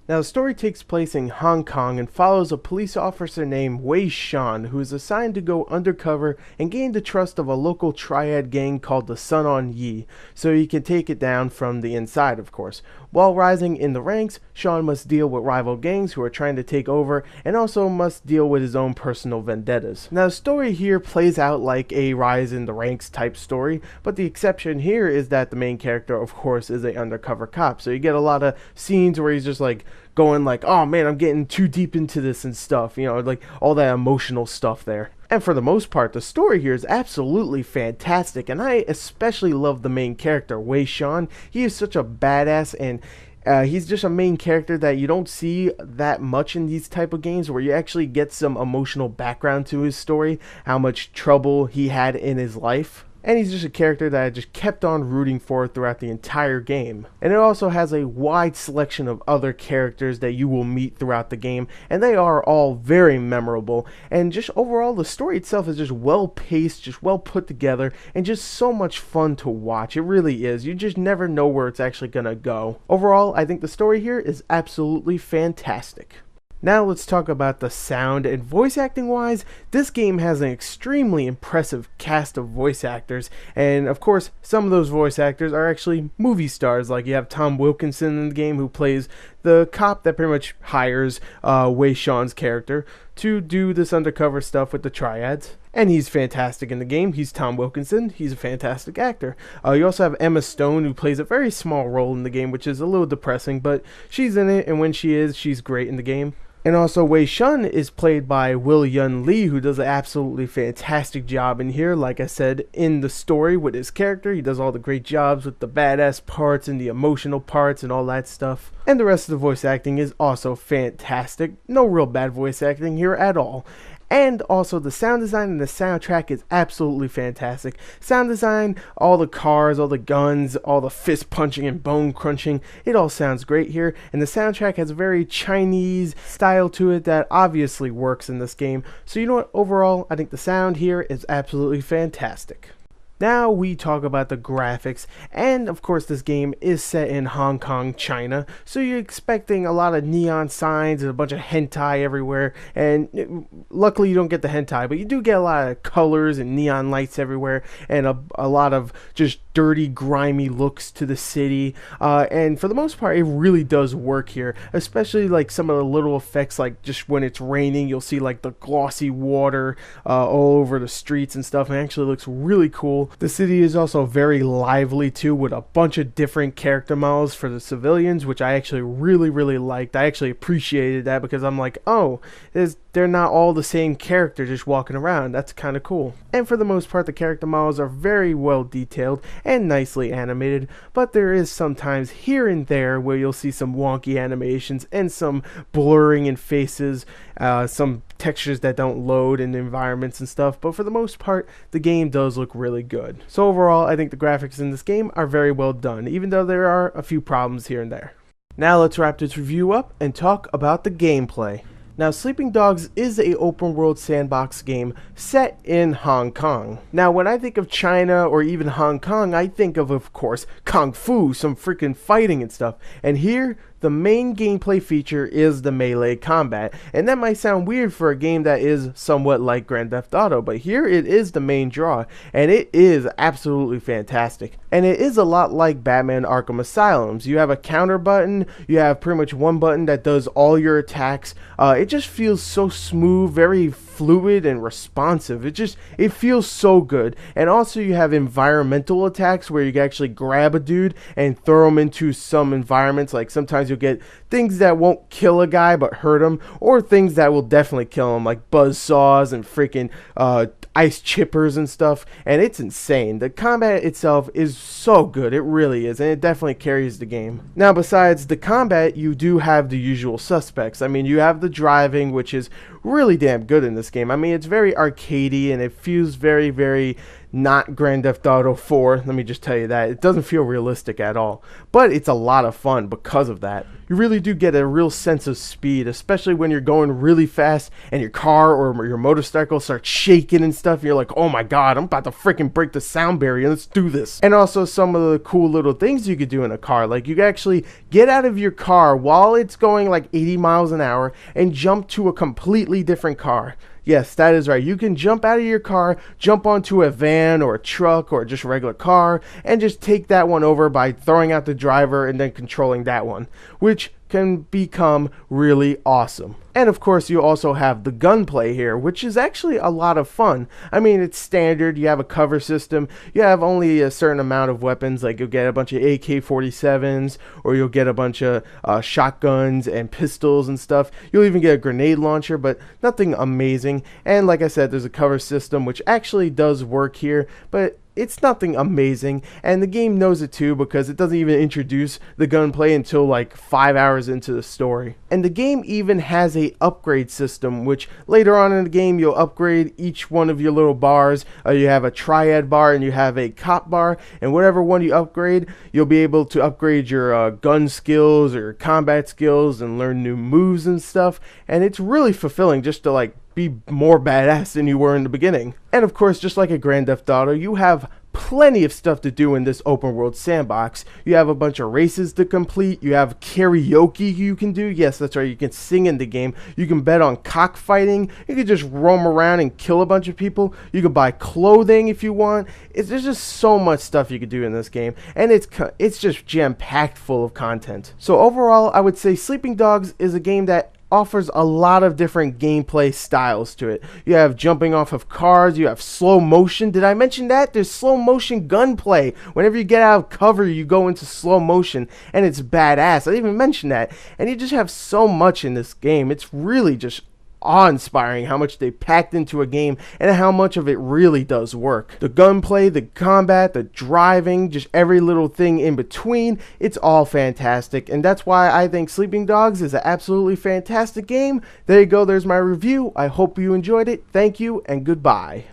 Now, the story takes place in Hong Kong and follows a police officer named Wei Shan, who is assigned to go undercover and gain the trust of a local triad gang called the Sun On Yi, so he can take it down from the inside, of course. While rising in the ranks, Sean must deal with rival gangs who are trying to take over, and also must deal with his own personal vendettas. Now, the story here plays out like a rise in the ranks type story, but the exception here is that the main character, of course, is a undercover cop, so you get a lot of scenes where he's just like going like, oh man, I'm getting too deep into this and stuff, like all that emotional stuff there. And for the most part, the story here is absolutely fantastic, and I especially love the main character, Wei Shan. He is such a badass, and he's just a main character that you don't see that much in these type of games, where you actually get some emotional background to his story, how much trouble he had in his life. And he's just a character that I just kept on rooting for throughout the entire game. And it also has a wide selection of other characters that you will meet throughout the game, and they are all very memorable. And just overall, the story itself is just well paced, just well put together, and just so much fun to watch. It really is. You just never know where it's actually gonna go. Overall, I think the story here is absolutely fantastic. Now let's talk about the sound, and voice acting wise, this game has an extremely impressive cast of voice actors, and of course some of those voice actors are actually movie stars. Like you have Tom Wilkinson in the game, who plays the cop that pretty much hires Wei Shan's character to do this undercover stuff with the triads. And he's fantastic in the game. He's Tom Wilkinson. He's a fantastic actor. You also have Emma Stone, who plays a very small role in the game, which is a little depressing, but she's in it, and when she is, she's great in the game. And also, Wei Shan is played by Will Yun Lee, who does an absolutely fantastic job in here. Like I said, in the story with his character, he does all the great jobs with the badass parts and the emotional parts and all that stuff. And the rest of the voice acting is also fantastic. No real bad voice acting here at all. And also the sound design and the soundtrack is absolutely fantastic. Sound design, all the cars, all the guns, all the fist punching and bone crunching, it all sounds great here. And the soundtrack has a very Chinese style to it that obviously works in this game. So you know what, overall, I think the sound here is absolutely fantastic. Now we talk about the graphics, and of course this game is set in Hong Kong, China, so you're expecting a lot of neon signs and a bunch of hentai everywhere, and luckily you don't get the hentai, but you do get a lot of colors and neon lights everywhere, and a lot of just dirty, grimy looks to the city, and for the most part it really does work here, especially like some of the little effects, like just when it's raining you'll see like the glossy water all over the streets and stuff, and it actually looks really cool. The city is also very lively too, with a bunch of different character models for the civilians, which I actually really liked. I actually appreciated that, because I'm like, oh, they're not all the same character just walking around. That's kind of cool. And for the most part, the character models are very well detailed and nicely animated, but there is sometimes here and there where you'll see some wonky animations and some blurring in faces, some textures that don't load in environments and stuff, but for the most part the game does look really good. So overall, I think the graphics in this game are very well done, even though there are a few problems here and there. Now let's wrap this review up and talk about the gameplay. Now, Sleeping Dogs is a open world sandbox game set in Hong Kong. Now, when I think of China or even Hong Kong, I think of course, Kung Fu, some freaking fighting and stuff. And here, the main gameplay feature is the melee combat, and that might sound weird for a game that is somewhat like Grand Theft Auto, but here it is the main draw, and it is absolutely fantastic. And it is a lot like Batman Arkham Asylum's. You have a counter button, you have pretty much one button that does all your attacks. It just feels so smooth, very fluid and responsive. It feels so good. And also you have environmental attacks where you can actually grab a dude and throw him into some environments. Like sometimes you'll get things that won't kill a guy but hurt him, or things that will definitely kill him, like buzzsaws and freaking ice chippers and stuff, and it's insane. The combat itself is so good, it really is, and it definitely carries the game. Now, besides the combat, you do have the usual suspects. I mean, you have the driving, which is really damn good in this game. I mean, it's very arcadey and it feels very, very not Grand Theft Auto 4. Let me just tell you that. It doesn't feel realistic at all. But it's a lot of fun because of that. You really do get a real sense of speed, especially when you're going really fast and your car or your motorcycle starts shaking and stuff. And you're like, oh my god, I'm about to freaking break the sound barrier. Let's do this. And also some of the cool little things you could do in a car. Like you can actually get out of your car while it's going like 80 miles an hour and jump to a completely different car. Yes, that is right. You can jump out of your car, jump onto a van or a truck or just a regular car, and just take that one over by throwing out the driver and then controlling that one, which can become really awesome. And of course, you also have the gunplay here, which is actually a lot of fun. I mean, it's standard. You have a cover system. You have only a certain amount of weapons, like you'll get a bunch of AK-47s, or you'll get a bunch of shotguns and pistols and stuff. You'll even get a grenade launcher, but nothing amazing. And like I said, there's a cover system, which actually does work here, but it's nothing amazing, and the game knows it too because it doesn't even introduce the gunplay until like 5 hours into the story. And the game even has a upgrade system, which later on in the game you'll upgrade each one of your little bars. You have a triad bar and you have a cop bar, and whatever one you upgrade, you'll be able to upgrade your gun skills or your combat skills and learn new moves and stuff. And it's really fulfilling just to like be more badass than you were in the beginning. And of course, just like a Grand Theft Auto, you have plenty of stuff to do in this open world sandbox. You have a bunch of races to complete. You have karaoke you can do. Yes, that's right. You can sing in the game. You can bet on cockfighting. You can just roam around and kill a bunch of people. You can buy clothing if you want. There's just so much stuff you can do in this game, and it's just jam-packed full of content. So overall, I would say Sleeping Dogs is a game that offers a lot of different gameplay styles to it. You have jumping off of cars, you have slow motion. Did I mention that? There's slow motion gunplay. Whenever you get out of cover, you go into slow motion, and it's badass. I didn't even mention that. And you just have so much in this game. It's really just awe-inspiring how much they packed into a game and how much of it really does work. The gunplay, the combat, the driving, just every little thing in between, it's all fantastic, and that's why I think Sleeping Dogs is an absolutely fantastic game. There you go, there's my review. I hope you enjoyed it. Thank you and goodbye.